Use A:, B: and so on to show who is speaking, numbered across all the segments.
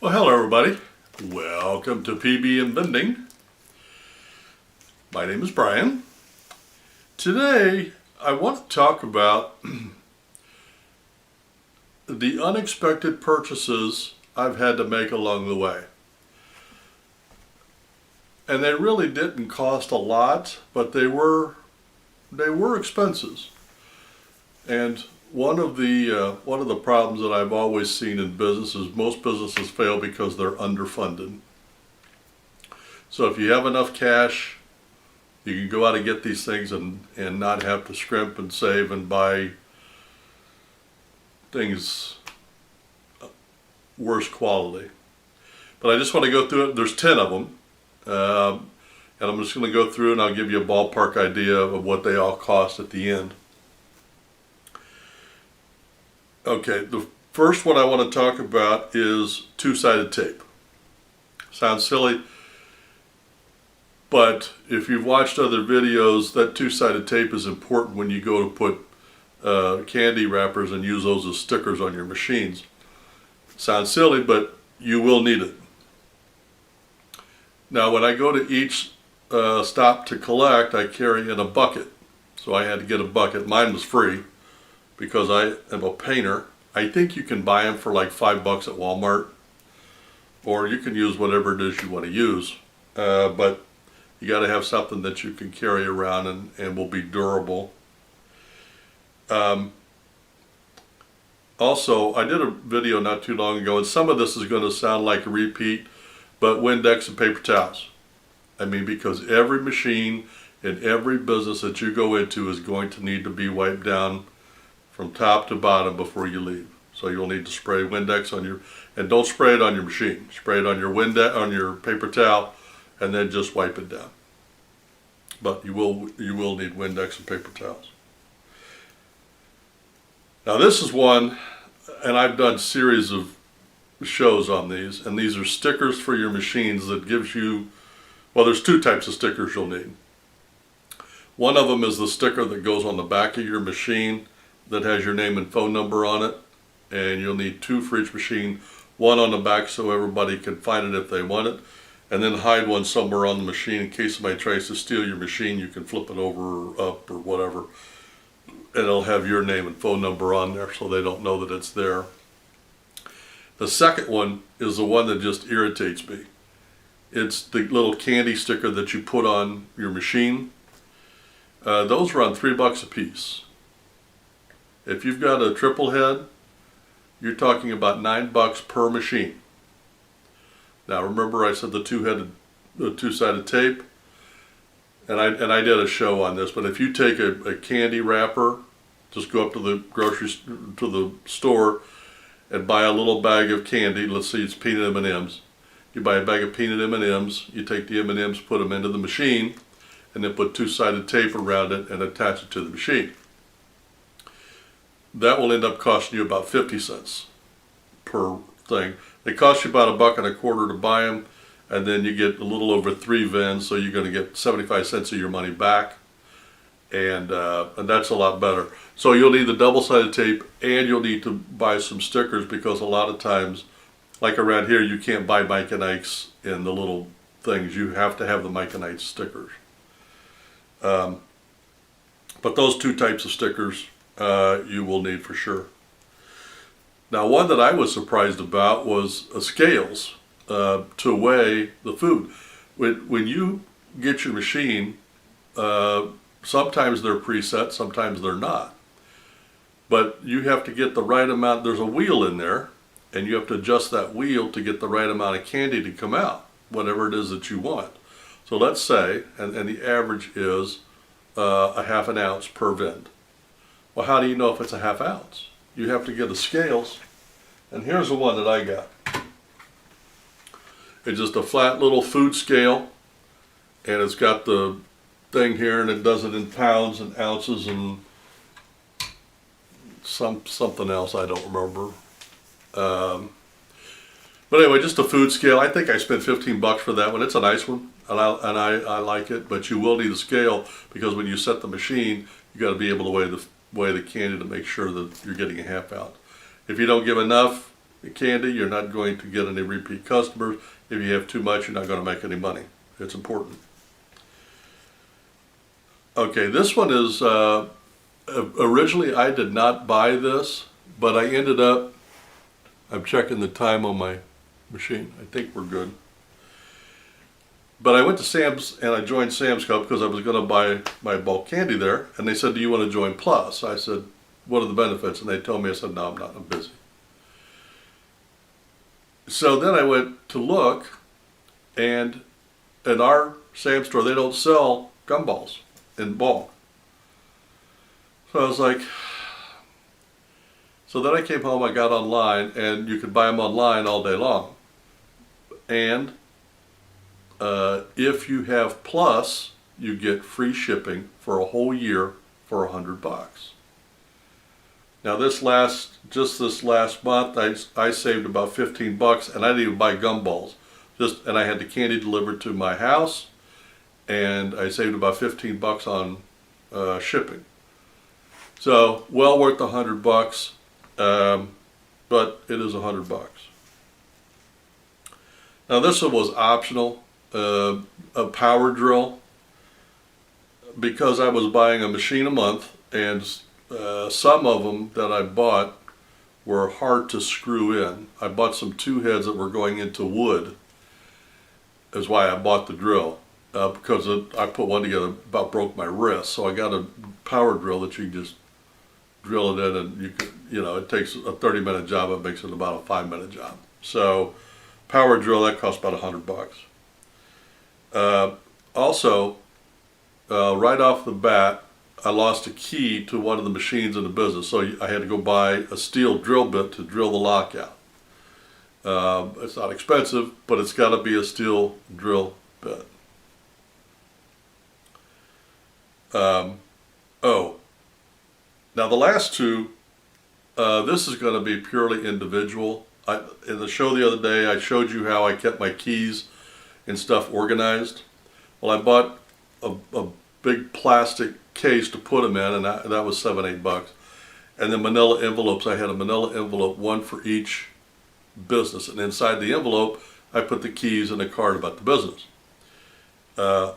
A: Well, hello everybody. Welcome to P.B.M. Vending. My name is Brian. Today, I want to talk about the unexpected purchases I've had to make along the way. And they really didn't cost a lot, but they were expenses. And one of the problems that I've always seen in business is most businesses fail because they're underfunded. So if you have enough cash, you can go out and get these things and not have to scrimp and save and buy things worse quality. But I just want to go through it. There's 10 of them. And I'm just going to go through and I'll give you a ballpark idea of what they all cost at the end. Okay, the first one I want to talk about is two-sided tape. Sounds silly, but if you've watched other videos, that two-sided tape is important when you go to put candy wrappers and use those as stickers on your machines. Sounds silly, but you will need it. Now, when I go to each stop to collect, I carry in a bucket. So I had to get a bucket. Mine was free because I am a painter. I think you can buy them for like $5 at Walmart, or you can use whatever it is you want to use. But you got to have something that you can carry around and will be durable. Also, I did a video not too long ago, and some of this is going to sound like a repeat, but Windex and paper towels. I mean, because every machine in every business that you go into is going to need to be wiped down from top to bottom before you leave. So you'll need to spray Windex on your, and don't spray it on your machine. Spray it on your on your paper towel, and then just wipe it down. But you will need Windex and paper towels. Now this is one, and I've done series of shows on these, and these are stickers for your machines that gives you, well, there's two types of stickers you'll need. One of them is the sticker that goes on the back of your machine that has your name and phone number on it, and you'll need two for each machine, one on the back so everybody can find it if they want it, and then hide one somewhere on the machine in case somebody tries to steal your machine. You can flip it over or up or whatever, and it'll have your name and phone number on there so they don't know that it's there. The second one is the one that just irritates me. It's the little candy sticker that you put on your machine. Those run $3 a piece. If you've got a triple head, you're talking about $9 per machine. Now remember I said the two-sided tape, and I did a show on this, but if you take a candy wrapper, just go up to the store and buy a little bag of candy. Let's see, it's peanut M&Ms. You buy a bag of peanut M&Ms, you take the M&Ms, put them into the machine, and then put two-sided tape around it and attach it to the machine. That will end up costing you about 50 cents per thing. They cost you about $1.25 to buy them, and then you get a little over 3 VINs, so you're going to get 75 cents of your money back, and that's a lot better. So you'll need the double-sided tape, and you'll need to buy some stickers, because a lot of times, like around here, you can't buy Mike and Ike's in the little things. You have to have the Mike and Ike stickers. But those two types of stickers you will need for sure. Now, one that I was surprised about was scales to weigh the food. When you get your machine, sometimes they're preset, sometimes they're not. But you have to get the right amount. There's a wheel in there, and you have to adjust that wheel to get the right amount of candy to come out, whatever it is that you want. So let's say, and the average is a ½ an ounce per VIN. Well, how do you know if it's a ½ ounce? You have to get the scales, and here's the one that I got. It's just a flat little food scale, and it's got the thing here, and it does it in pounds and ounces and something else I don't remember. But anyway, just a food scale. I think I spent $15 for that one. It's a nice one, and I like it. But you will need a scale, because when you set the machine, you got to be able to weigh the candy to make sure that you're getting a ½ ounce. If you don't give enough, candy, you're not going to get any repeat customers. If you have too much, you're not going to make any money. It's important. Okay, this one is, originally I did not buy this, but I ended up, I'm checking the time on my machine. I think we're good. But I went to Sam's and I joined Sam's Club because I was going to buy my bulk candy there. And they said, do you want to join Plus? I said, what are the benefits? And they told me, I said, no, I'm not, I'm busy. So then I went to look, and in our Sam's store, they don't sell gumballs in bulk. So I was like, so then I came home, I got online, and you could buy them online all day long. And if you have Plus, you get free shipping for a whole year for $100. Now this last month, I saved about $15, and I didn't even buy gumballs. And I had the candy delivered to my house, and I saved about $15 on shipping. So well worth the $100, but it is $100. Now this one was optional. A power drill, because I was buying a machine a month, and some of them that I bought were hard to screw in. I bought some 2 heads that were going into wood, is why I bought the drill, because I put one together, about broke my wrist. So I got a power drill that you can just drill it in, and you can, it takes a 30-minute job, it makes it about a 5-minute job. So power drill, that costs about $100. Also, right off the bat, I lost a key to one of the machines in the business, so I had to go buy a steel drill bit to drill the lock out. It's not expensive, but it's got to be a steel drill bit. Oh, now the last two, this is going to be purely individual. In the show the other day, I showed you how I kept my keys and stuff organized. Well, I bought a big plastic case to put them in, and that was $7-8. And then manila envelopes. I had a manila envelope, one for each business, and inside the envelope I put the keys and a card about the business. That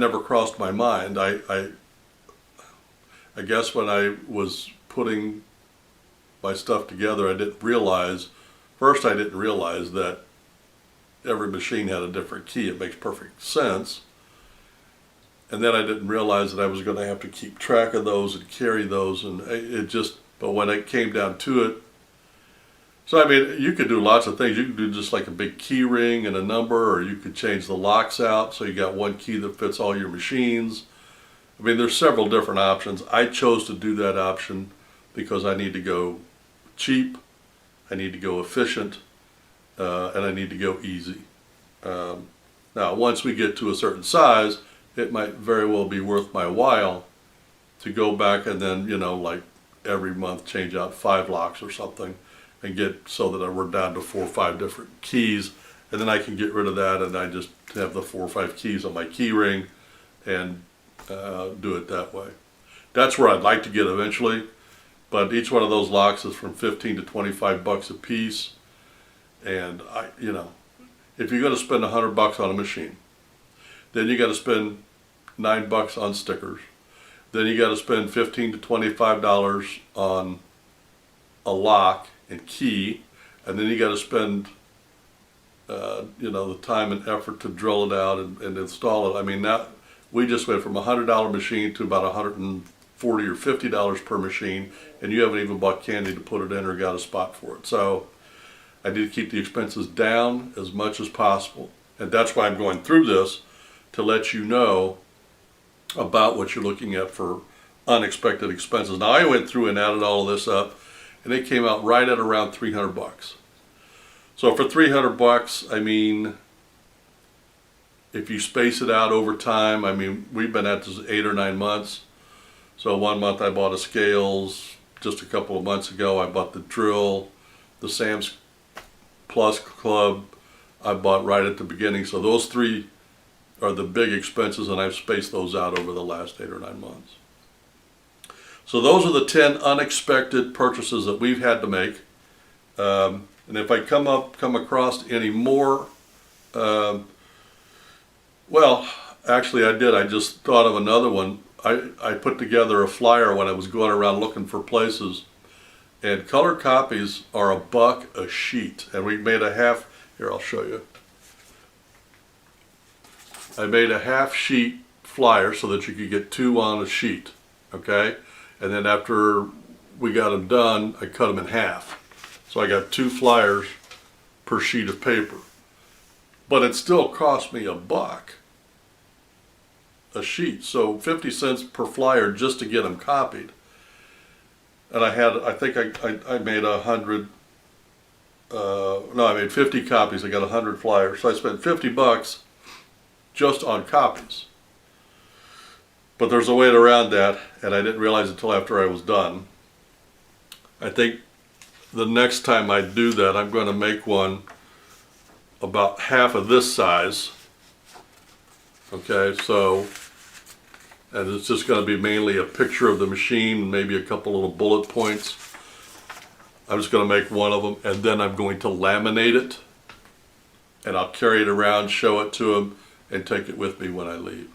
A: never crossed my mind. I guess when I was putting my stuff together, I didn't realize that every machine had a different key. It makes perfect sense. And then I didn't realize that I was going to have to keep track of those and carry those, and but when it came down to it, so I mean, you could do lots of things. You could do just like a big key ring and a number, or you could change the locks out so you got one key that fits all your machines. I mean, there's several different options. I chose to do that option because I need to go cheap, I need to go efficient, and I need to go easy. Now, once we get to a certain size, it might very well be worth my while to go back and then, like every month change out 5 locks or something, and get so that we're down to 4 or 5 different keys, and then I can get rid of that, and I just have the 4 or 5 keys on my key ring and do it that way. That's where I'd like to get eventually, but each one of those locks is from $15 to $25 a piece, and if you're going to spend $100 on a machine, then you got to spend $9 on stickers, then you got to spend $15 to $25 on a lock and key, and then you got to spend the time and effort to drill it out and install it. I mean, now we just went from a $100 machine to about $140 or $50 per machine, and you haven't even bought candy to put it in or got a spot for it. So I need to keep the expenses down as much as possible, and that's why I'm going through this, to let you know about what you're looking at for unexpected expenses. Now, I went through and added all of this up, and it came out right at around $300. So for $300, I mean, if you space it out over time, I mean, we've been at this 8 or 9 months. So one month I bought a scales. Just a couple of months ago, I bought the drill, the Sam's Plus Club I bought right at the beginning. So those 3 are the big expenses, and I've spaced those out over the last 8 or 9 months. So those are the 10 unexpected purchases that we've had to make. And if I come across any more, well, actually I did. I just thought of another one. I put together a flyer when I was going around looking for places, and color copies are $1 a sheet. And we made a half, here I'll show you. I made a half sheet flyer so that you could get 2 on a sheet, okay? And then after we got them done, I cut them in half. So I got 2 flyers per sheet of paper. But it still cost me $1 a sheet, so 50 cents per flyer just to get them copied. And I think I made 100, no, I made 50 copies. I got 100 flyers, so I spent $50 just on copies. But there's a way around that, and I didn't realize it until after I was done. I think the next time I do that, I'm going to make one about half of this size. Okay, so, and it's just going to be mainly a picture of the machine, maybe a couple little bullet points. I'm just going to make one of them, and then I'm going to laminate it, and I'll carry it around, show it to them, and take it with me when I leave.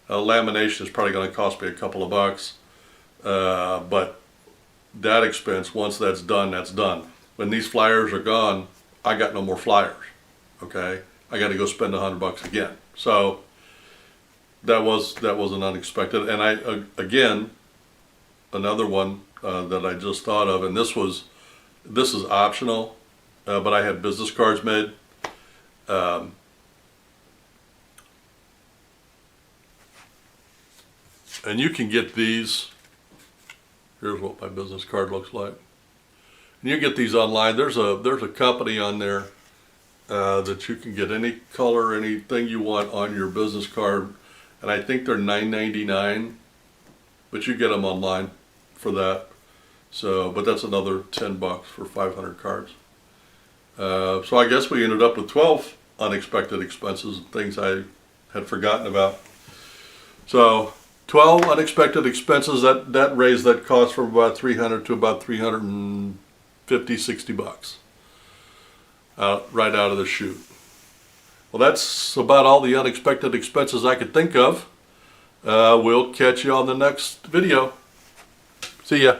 A: Now, lamination is probably going to cost me a couple of bucks, but that expense, once that's done, that's done. When these flyers are gone, I got no more flyers. Okay, I got to go spend $100 again. So that was an unexpected. And I again, another one that I just thought of, and this is optional, but I had business cards made. And you can get these. Here's what my business card looks like. And you get these online. There's a company on there that you can get any color, anything you want on your business card, and I think they're $9.99, but you get them online for that. So, but that's another $10 for 500 cards. So I guess we ended up with 12 unexpected expenses and things I had forgotten about. So 12 unexpected expenses, that raised that cost from about $300 to about $350, $60. Right out of the chute. Well, that's about all the unexpected expenses I could think of. We'll catch you on the next video. See ya.